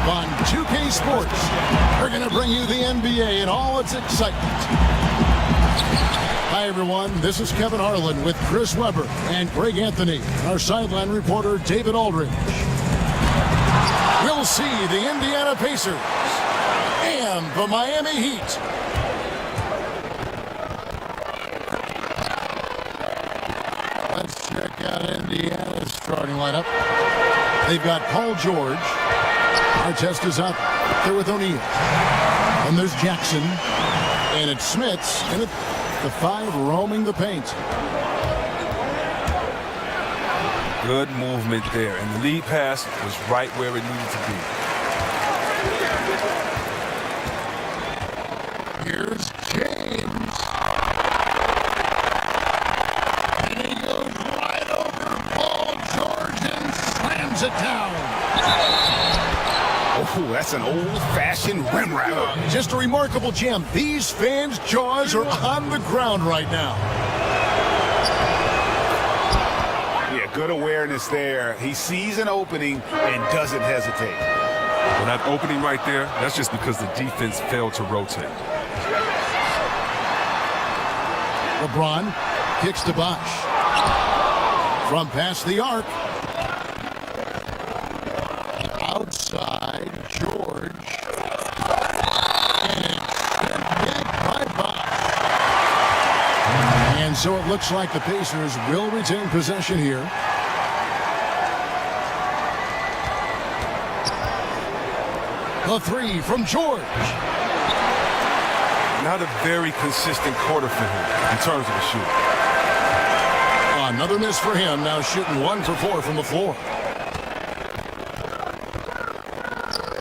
on 2K Sports. We're going to bring you the NBA and all its excitement. Hi, everyone. This is Kevin Harlan with Chris Webber and Greg Anthony, our sideline reporter, David Aldridge. We'll see the Indiana Pacers and the Miami Heat. Let's check out Indiana's starting lineup. They've got Paul George. Artest is out there with O'Neal. And there's Jackson. And it's Smits. And the five roaming the paint. Good movement there. And the lead pass was right where it needed to be. Here's James. And he goes right over Paul George and slams it down. Oh, that's an old-fashioned rim rattle. Just a remarkable gem. These fans' jaws are on the ground right now. Yeah, good awareness there. He sees an opening and doesn't hesitate. Well, that opening right there, that's just because the defense failed to rotate. LeBron kicks to Bosh. From past the arc. Outside George. And it's sent back by Bosh. And so it looks like the Pacers will retain possession here. The three from George. Not a very consistent quarter for him in terms of the shooting. Another miss for him, now shooting 1 for 4 from the floor.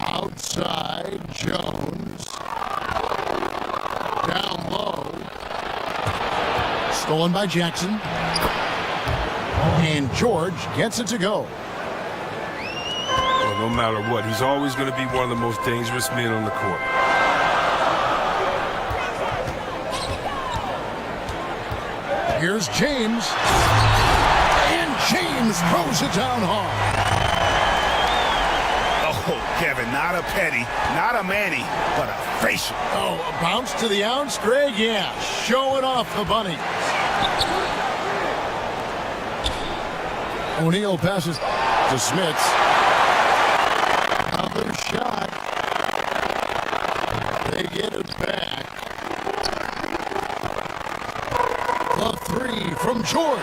Outside Jones. Down low. Stolen by Jackson. And George gets it to go. Well, no matter what, he's always going to be one of the most dangerous men on the court. Here's James. And James throws it down hard. Oh, Kevin, not a petty, not a Manny, but a facial. Oh, a bounce to the ounce, Greg? Yeah, showing off the bunny. O'Neal passes to Smits. Another shot. They get it back. The three from George.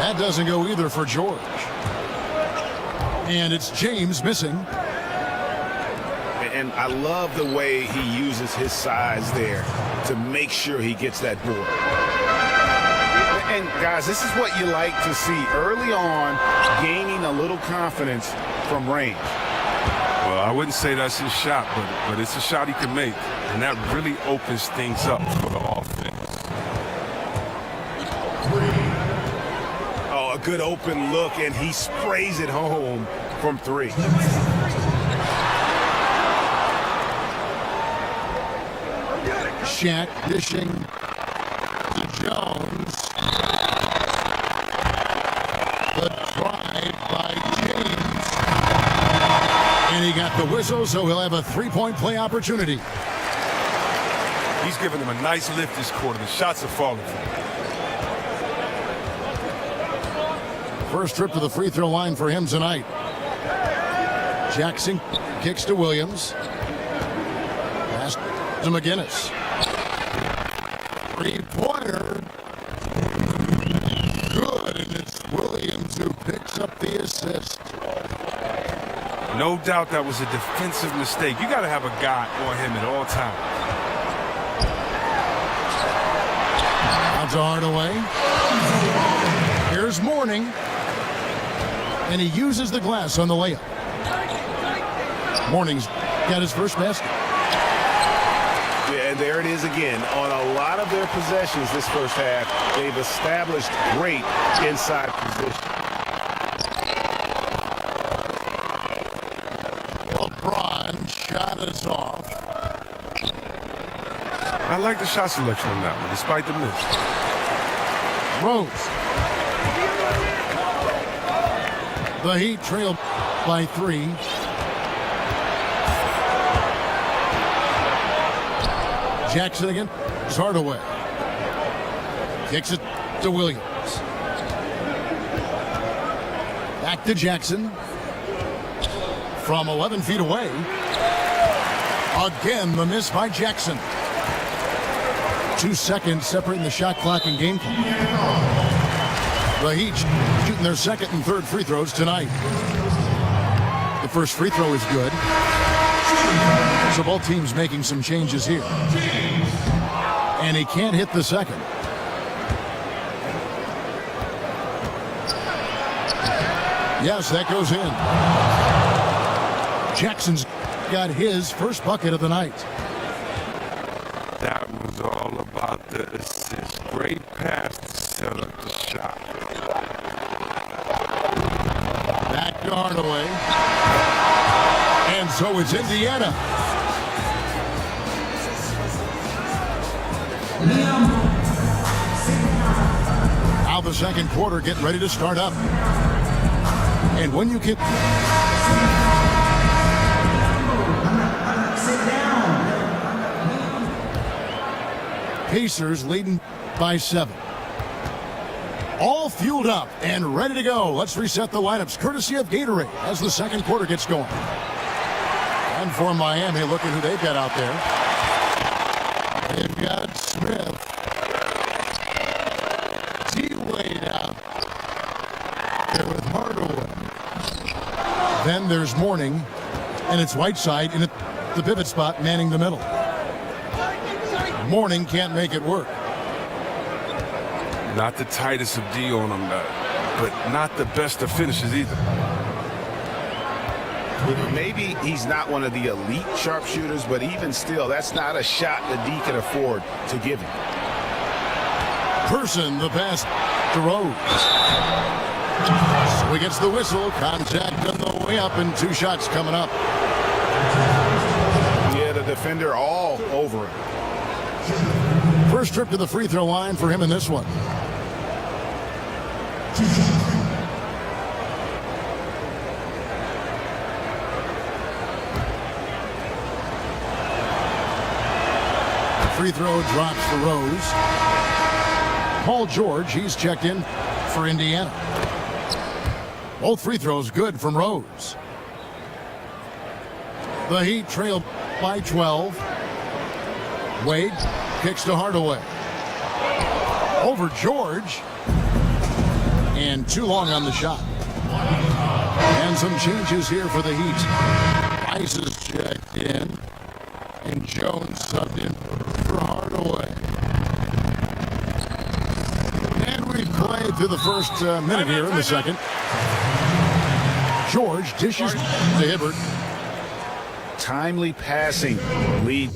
That doesn't go either for George. And it's James missing. And I love the way he uses his size there to make sure he gets that board. And guys, this is what you like to see early on, gaining a little confidence from range. Well, I wouldn't say that's his shot, but it's a shot he can make. And that really opens things up for the offense. Oh, a good open look, and he sprays it home from three. Shaq dishing to Jones. The drive by James. And he got the whistle, so he'll have a three-point play opportunity. He's giving them a nice lift this quarter. The shots are falling for him. First trip to the free throw line for him tonight. Jackson kicks to Williams. Pass to McGinnis. Three-pointer. Good, and it's Williams who picks up the assist. No doubt that was a defensive mistake. You got to have a guy on him at all times. Out to Hardaway. Here's Mourning. And he uses the glass on the layup. Mourning's got his first basket. Yeah, and there it is again. On a lot of their possessions this first half, they've established great inside position. LeBron shot us off. I like the shot selection on that one, despite the miss. Rose. The Heat trail by 3. Jackson again. It's Hardaway. Kicks it to Williams. Back to Jackson. From 11 feet away. Again, the miss by Jackson. 2 seconds separating the shot clock and game clock. The Heat shooting their second and third free throws tonight. The first free throw is good. So both teams making some changes here. And he can't hit the second. Yes, that goes in. Jackson's got his first bucket of the night. That was all about the assist. Great pass to set up the shot. Back to Hardaway. And so it's Indiana. Now the second quarter getting ready to start up. And when you get... Pacers leading by 7. All fueled up and ready to go. Let's reset the lineups courtesy of Gatorade as the second quarter gets going. And for Miami, look at who they've got out there. They've got Smith. D-Wade out there with Hardaway. Then there's Mourning, and it's Whiteside in the pivot spot manning the middle. Mourning can't make it work. Not the tightest of D on him, but not the best of finishes either. Maybe he's not one of the elite sharpshooters, but even still, that's not a shot that D can afford to give him. Person, the pass to Rose. So he gets the whistle. Contact on the way up, and 2 shots coming up. Yeah, the defender all over it. First trip to the free throw line for him in this one. Free throw drops for Rose. Paul George, he's checked in for Indiana. Both free throws good from Rose. The Heat trail by 12. Wade kicks to Hardaway. Over George. And too long on the shot. And some changes here for the Heat. Rice is checked in. And Jones subbed in for Hardaway. And we've played through the first minute here in the second. George dishes to Hibbert. Timely passing lead.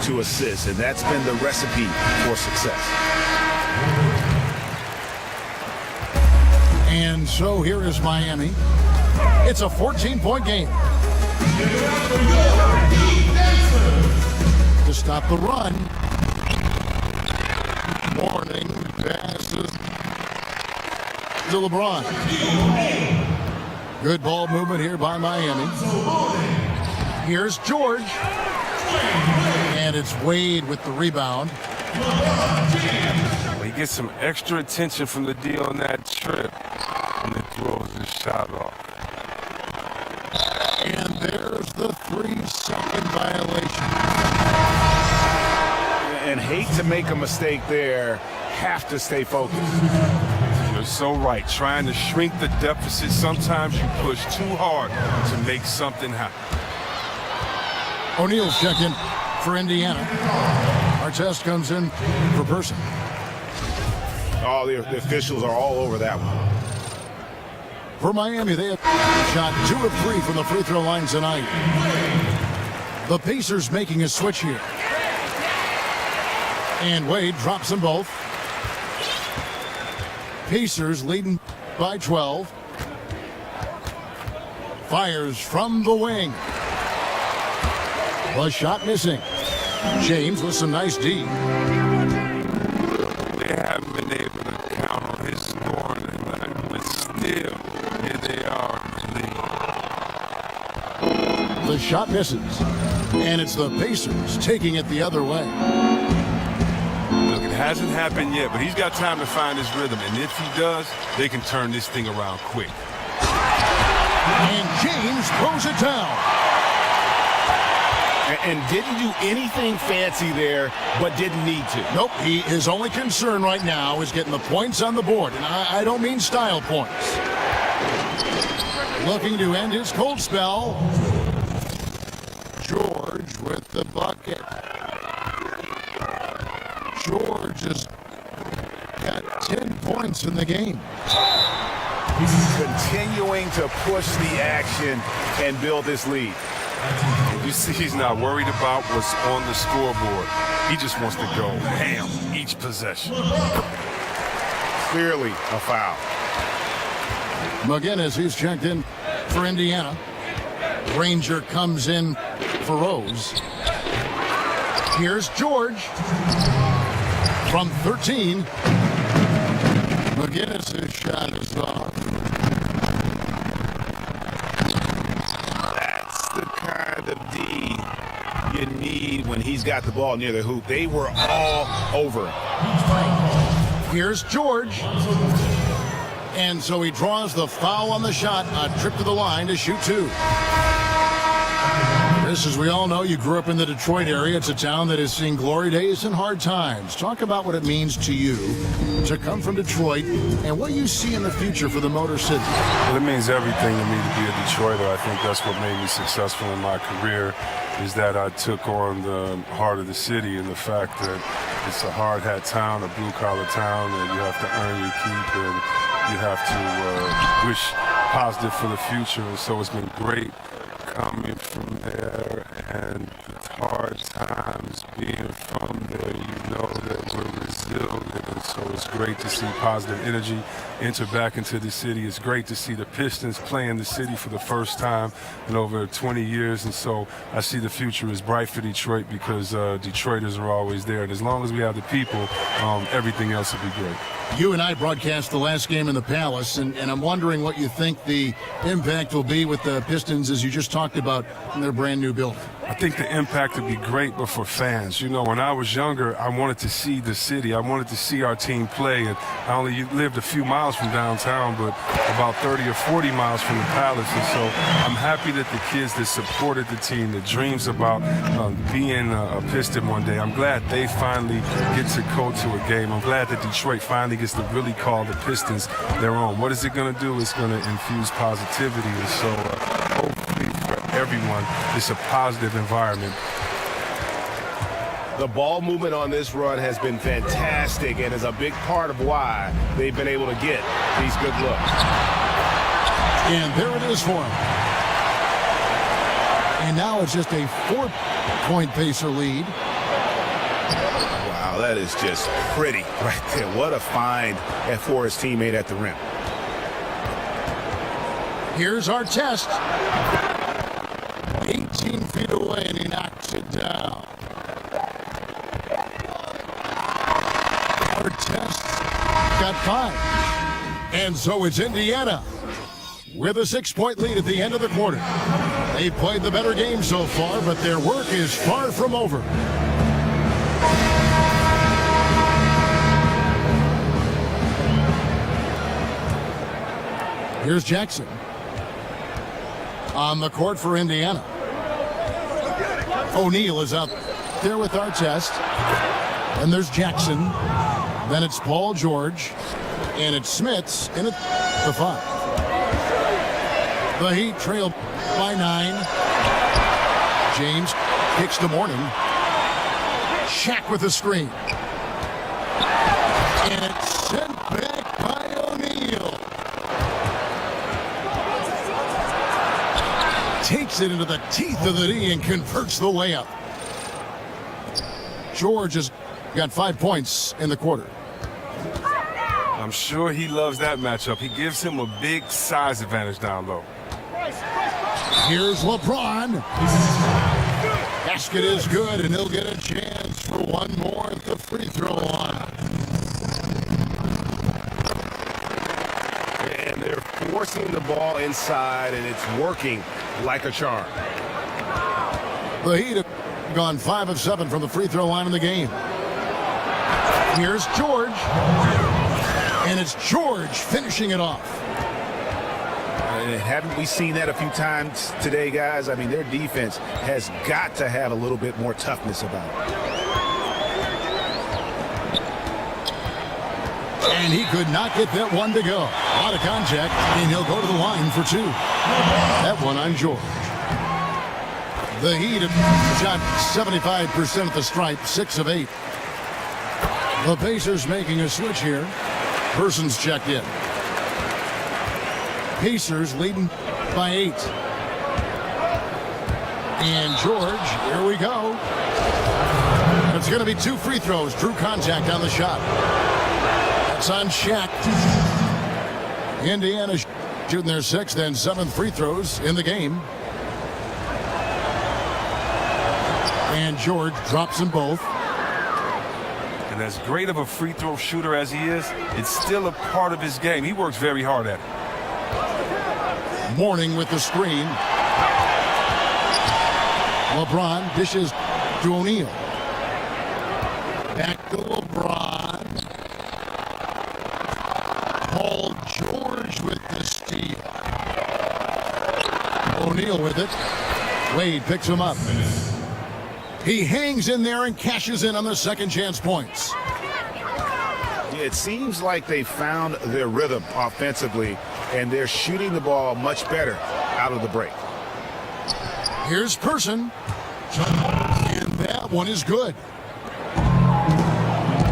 To assist, and that's been the recipe for success. And so here is Miami. It's a 14-point game. To stop the run. Mourning passes to LeBron. Good ball movement here by Miami. Here's George. And it's Wade with the rebound. He gets some extra attention from the D on that trip and then throws his shot off. And there's the 3-second violation. And hate to make a mistake there, have to stay focused. You're so right. Trying to shrink the deficit, sometimes you push too hard to make something happen. O'Neal's checked in for Indiana. Artest comes in for Person. Oh, the officials are all over that one. For Miami, they have shot 2 of 3 from the free throw line tonight. The Pacers making a switch here. And Wade drops them both. Pacers leading by 12. Fires from the wing. The shot missing. James with some nice D. They haven't been able to count on his scoring tonight, but still, here they are in the lead. The shot misses. And it's the Pacers taking it the other way. Look, it hasn't happened yet, but he's got time to find his rhythm. And if he does, they can turn this thing around quick. And James throws it down. And didn't do anything fancy there, but didn't need to. Nope, his only concern right now is getting the points on the board. And I don't mean style points. Looking to end his cold spell. George with the bucket. George has got 10 points in the game. He's continuing to push the action and build this lead. You see, he's not worried about what's on the scoreboard. He just wants to go ham each possession. Clearly a foul. McGinnis, who's checked in for Indiana. Ranger comes in for Rose. Here's George from 13. McGinnis' shot is off. That's the kind of D you need when he's got the ball near the hoop. They were all over him. Here's George. And so he draws the foul on the shot. A trip to the line to shoot two. Chris, as we all know, you grew up in the Detroit area. It's a town that has seen glory days and hard times. Talk about what it means to you to come from Detroit and what you see in the future for the Motor City. Well, it means everything to me to be a Detroiter. I think that's what made me successful in my career, is that I took on the heart of the city and the fact that it's a hard hat town, a blue-collar town, that you have to earn your keep and you have to wish positive for the future. And so it's been great coming from there, and it's hard times being from there. You know that we're resilient, and so it's great to see positive energy enter back into the city. It's great to see the Pistons play in the city for the first time in over 20 years, and so I see the future is bright for Detroit because Detroiters are always there, and as long as we have the people, everything else will be great. You and I broadcast the last game in the Palace, and I'm wondering what you think the impact will be with the Pistons, as you just talked about, in their brand new building. I think the impact would be great, but for fans. You know, when I was younger, I wanted to see the city. I wanted to see our team play, and I only lived a few miles from downtown, but about 30 or 40 miles from the Palace. And so I'm happy that the kids that supported the team, that dreams about being a Piston one day, I'm glad they finally get to go to a game. I'm glad that Detroit finally gets to really call the Pistons their own. What is it going to do? It's going to infuse positivity, and so hopefully for everyone, it's a positive environment. The ball movement on this run has been fantastic and is a big part of why they've been able to get these good looks. And there it is for him. And now it's just a 4-point Pacer lead. Wow, that is just pretty right there. What a find for his teammate at the rim. Here's our test. 18 feet away, and he knocks it down. Our test got 5. And so it's Indiana with a 6-point lead at the end of the quarter. They played the better game so far, but their work is far from over. Here's Jackson on the court for Indiana. O'Neal is out there with Artest. And there's Jackson. Then it's Paul George. And it's Smits in at the 5. The Heat trail by 9. James kicks to Morning. Shaq with the screen. And it's sent back by O'Neal. Takes it into the teeth of the D and converts the layup. George has got 5 points in the quarter. I'm sure he loves that matchup. He gives him a big size advantage down low. Here's LeBron. Basket is good, and he'll get a chance for one more at the free throw line. And they're forcing the ball inside, and it's working like a charm. The Heat have gone 5 of 7 from the free throw line in the game. Here's George. And it's George finishing it off. And haven't we seen that a few times today, guys? I mean, their defense has got to have a little bit more toughness about it. And he could not get that one to go. A lot of contact, and he'll go to the line for 2. That one on George. The Heat have shot 75% at the stripe, 6 of 8. The Pacers making a switch here. Persons checked in. Pacers leading by 8. And George, here we go. It's going to be 2 free throws. Drew contact on the shot. That's on Shaq. Indiana shooting their 6th and 7th free throws in the game. And George drops them both. And as great of a free throw shooter as he is, it's still a part of his game. He works very hard at it. Mourning with the screen. LeBron dishes to O'Neal. Back to LeBron. Paul George with the steal. O'Neal with it. Wade picks him up. He hangs in there and cashes in on the second chance points. It seems like they found their rhythm offensively, and they're shooting the ball much better out of the break. Here's Person. And that one is good.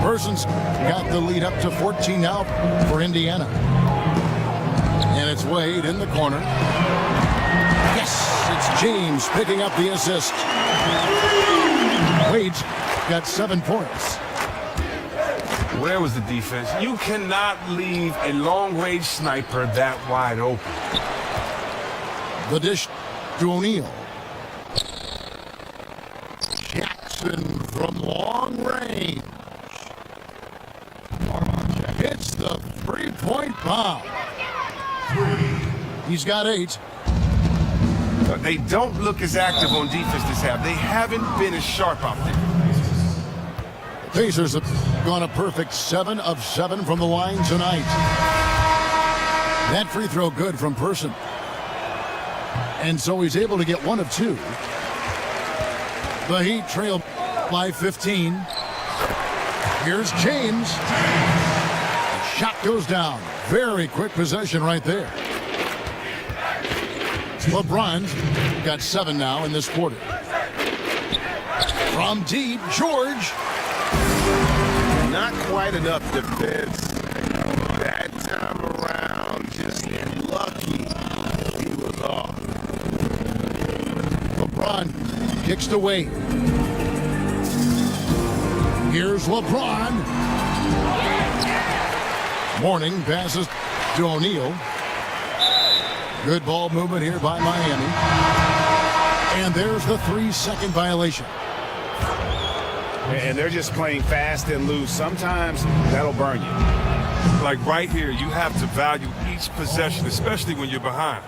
Person's got the lead up to 14 now for Indiana. And it's Wade in the corner. Yes, it's James picking up the assist. Wade's got 7 points. Where was the defense? You cannot leave a long-range sniper that wide open. The dish to O'Neal. Jackson from long range. Hits the 3-point bomb. He's got 8. They don't look as active on defense this half. They haven't been as sharp out there. Pacers have gone a perfect 7 of 7 from the line tonight. That free throw good from Person. And so he's able to get 1 of 2. The Heat trail by 15. Here's James. The shot goes down. Very quick possession right there. LeBron's got 7 now in this quarter. From deep, George. Not quite enough defense that time around. Just lucky he was off. LeBron kicks to Wade. Here's LeBron. Mourning passes to O'Neal. Good ball movement here by Miami. And there's the 3-second violation. And they're just playing fast and loose. Sometimes that'll burn you. Like right here, you have to value each possession, especially when you're behind.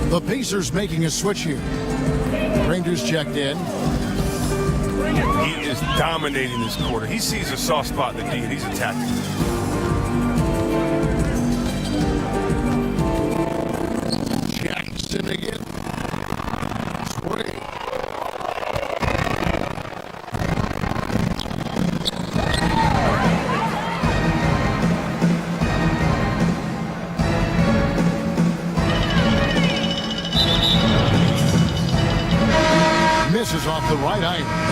The Pacers making a switch here. Rangers checked in. He is dominating this quarter. He sees a soft spot in the D, and he's attacking. Jackson again. Sway. Misses off the right eye.